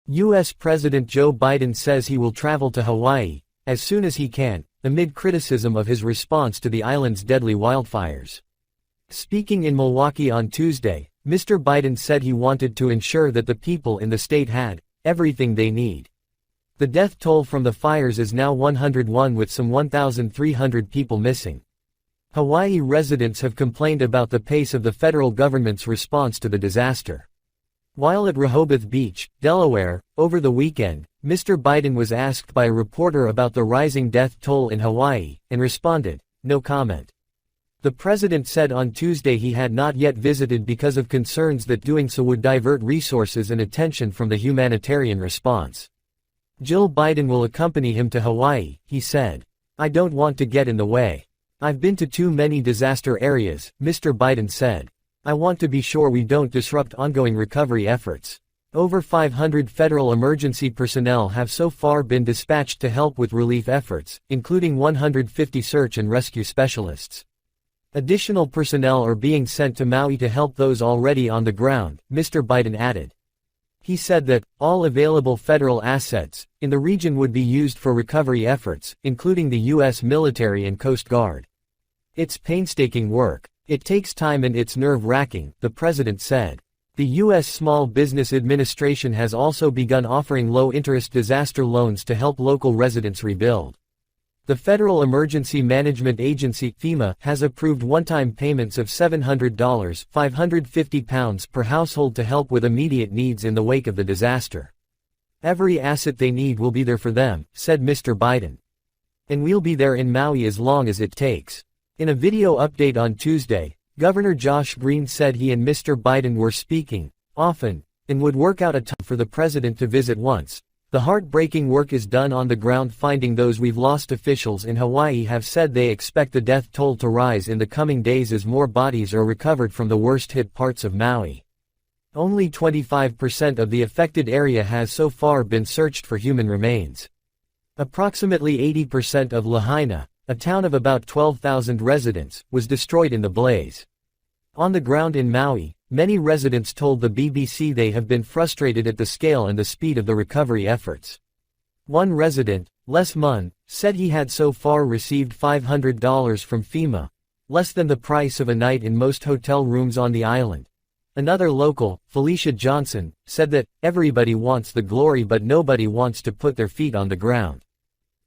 U.S. President Joe Biden says he will travel to Hawaii as soon as he can, amid criticism of his response to the island's deadly wildfires. Speaking in Milwaukee on Tuesday, Mr. Biden said he wanted to ensure that the people in the state had everything they need. The death toll from the fires is now 101, with some 1,300 people missing. Hawaii residents have complained about the pace of the federal government's response to the disaster. While at Rehoboth Beach, Delaware, over the weekend, Mr. Biden was asked by a reporter about the rising death toll in Hawaii, and responded, "No comment." The president said on Tuesday he had not yet visited because of concerns that doing so would divert resources and attention from the humanitarian response. Jill Biden will accompany him to Hawaii, he said. "I don't want to get in the way. I've been to too many disaster areas," Mr. Biden said. "I want to be sure we don't disrupt ongoing recovery efforts." Over 500 federal emergency personnel have so far been dispatched to help with relief efforts, including 150 search and rescue specialists. Additional personnel are being sent to Maui to help those already on the ground, Mr. Biden added. He said that all available federal assets in the region would be used for recovery efforts, including the U.S. military and Coast Guard. "It's painstaking work. It takes time and it's nerve-wracking," the president said. The U.S. Small Business Administration has also begun offering low-interest disaster loans to help local residents rebuild. The Federal Emergency Management Agency, FEMA, has approved one-time payments of $700, £550 per household to help with immediate needs in the wake of the disaster. "Every asset they need will be there for them," said Mr. Biden. "And we'll be there in Maui as long as it takes." In a video update on Tuesday, Governor Josh Green said he and Mr. Biden were speaking often and would work out a time for the president to visit once. "The heartbreaking work is done on the ground finding those we've lost." Officials in Hawaii have said they expect the death toll to rise in the coming days as more bodies are recovered from the worst-hit parts of Maui. Only 25% of the affected area has so far been searched for human remains. Approximately 80% of Lahaina, a town of about 12,000 residents, was destroyed in the blaze. On the ground in Maui, many residents told the BBC they have been frustrated at the scale and the speed of the recovery efforts. One resident, Les Munn, said he had so far received $500 from FEMA, less than the price of a night in most hotel rooms on the island. Another local, Felicia Johnson, said that, "Everybody wants the glory but nobody wants to put their feet on the ground."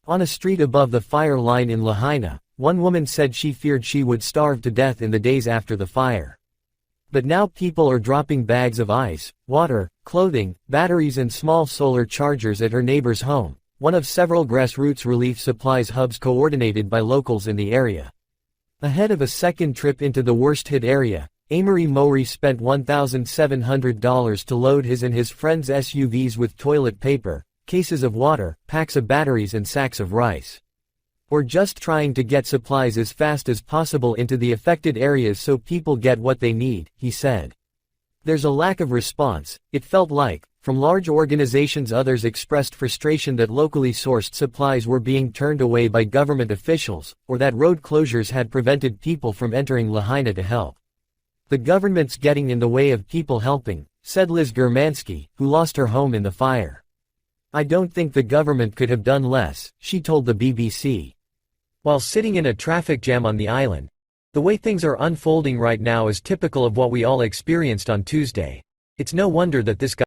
On a street above the fire line in Lahaina, one woman said she feared she would starve to death in the days after the fire. But now people are dropping bags of ice, water, clothing, batteries and small solar chargers at her neighbor's home, one of several grassroots relief supplies hubs coordinated by locals in the area. Ahead of a second trip into the worst-hit area, Amory Mowry spent $1,700 to load his and his friends' SUVs with toilet paper, cases of water, packs of batteries and sacks of rice. "We're just trying to get supplies as fast as possible into the affected areas so people get what they need," he said. "There's a lack of response, it felt like, from large organizations." Others expressed frustration that locally sourced supplies were being turned away by government officials, or that road closures had prevented people from entering Lahaina to help. "The government's getting in the way of people helping," said Liz Germansky, who lost her home in the fire. "I don't think the government could have done less," she told the BBC. While sitting in a traffic jam on the island, "The way things are unfolding right now is typical of what we all experienced on Tuesday. It's no wonder that this guy